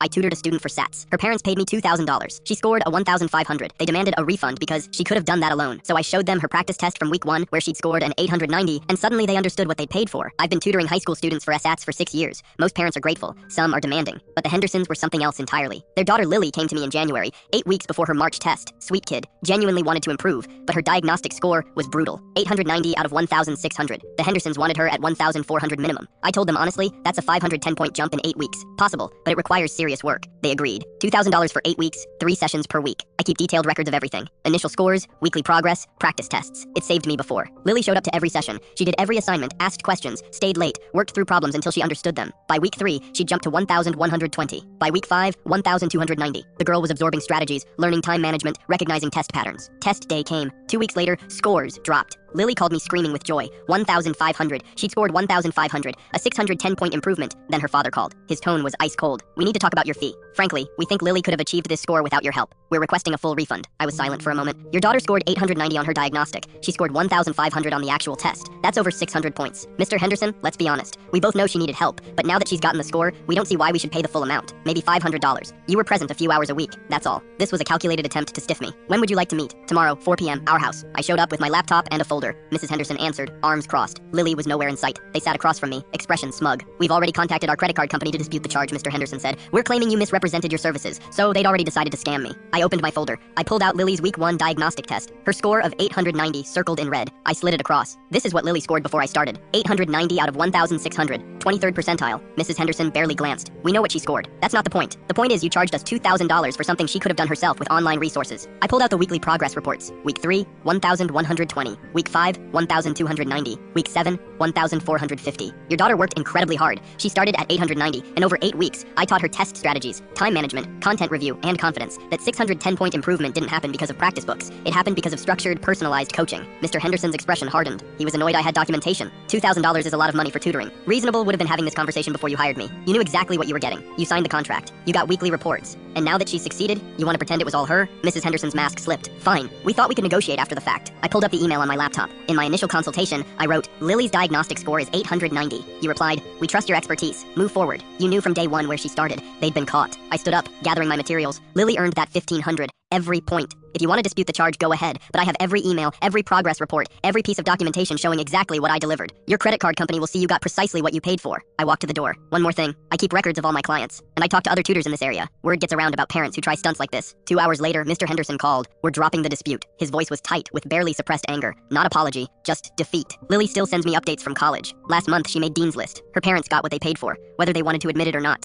I tutored a student for SATs. Her parents paid me $2,000. She scored a 1,500. They demanded a refund because she could have done that alone. So I showed them her practice test from week 1 where she'd scored an 890, and suddenly they understood what they'd paid for. I've been tutoring high school students for SATs for 6 years. Most parents are grateful. Some are demanding. But the Hendersons were something else entirely. Their daughter Lily came to me in January, 8 weeks before her March test. Sweet kid. Genuinely wanted to improve, but her diagnostic score was brutal. 890 out of 1,600. The Hendersons wanted her at 1,400 minimum. I told them honestly, that's a 510-point jump in 8 weeks. Possible, but it requires serious work. They agreed. $2,000 for 8 weeks, 3 sessions per week. I keep detailed records of everything. Initial scores, weekly progress, practice tests. It saved me before. Lily showed up to every session. She did every assignment, asked questions, stayed late, worked through problems until she understood them. By week 3, she jumped to 1,120. By week 5, 1,290. The girl was absorbing strategies, learning time management, recognizing test patterns. Test day came. 2 weeks later, scores dropped. Lily called me screaming with joy. 1,500. She'd scored 1,500, a 610-point improvement. Then her father called. His tone was ice cold. We need to talk about your fee. Frankly, we think Lily could have achieved this score without your help. We're requesting a full refund. I was silent for a moment. Your daughter scored 890 on her diagnostic. She scored 1,500 on the actual test. That's over 600 points. Mr. Henderson, let's be honest. We both know she needed help, but now that she's gotten the score, we don't see why we should pay the full amount. Maybe $500. You were present a few hours a week. That's all. This was a calculated attempt to stiff me. When would you like to meet? Tomorrow, 4 p.m., our house. I showed up with my laptop and a folder. Mrs. Henderson answered, arms crossed. Lily was nowhere in sight. They sat across from me, expression smug. We've already contacted our credit card company to dispute the charge, Mr. Henderson said. We're claiming you misrepresented your services, so they'd already decided to scam me. I opened my folder. I pulled out Lily's week 1 diagnostic test. Her score of 890 circled in red. I slid it across. This is what Lily scored before I started. 890 out of 1,600. 23rd percentile. Mrs. Henderson barely glanced. We know what she scored. That's not the point. The point is you charged us $2,000 for something she could have done herself with online resources. I pulled out the weekly progress reports. Week 3, 1,120. Week 5, 1,290. Week 7, 1,450. Your daughter worked incredibly hard. She started at 890, and over 8 weeks, I taught her test strategies, time management, content review, and confidence. That 610-point improvement didn't happen because of practice books. It happened because of structured, personalized coaching. Mr. Henderson's expression hardened. He was annoyed I had documentation. $2,000 is a lot of money for tutoring. Reasonable would have been having this conversation before you hired me. You knew exactly what you were getting. You signed the contract. You got weekly reports. And now that she succeeded, you want to pretend it was all her? Mrs. Henderson's mask slipped. Fine. We thought we could negotiate after the fact. I pulled up the email on my laptop. In my initial consultation, I wrote, Lily's diagnostic score is 890. You replied, we trust your expertise. Move forward. You knew from day 1 where she started. They'd been caught. I stood up, gathering my materials. Lily earned that 1,500. Every point. If you want to dispute the charge, go ahead, but I have every email, every progress report, every piece of documentation showing exactly what I delivered. Your credit card company will see you got precisely what you paid for. I walked to the door. One more thing. I keep records of all my clients, and I talk to other tutors in this area. Word gets around about parents who try stunts like this. 2 hours later, Mr. Henderson called. We're dropping the dispute. His voice was tight, with barely suppressed anger. Not apology, just defeat. Lily still sends me updates from college. Last month, she made Dean's List. Her parents got what they paid for, whether they wanted to admit it or not.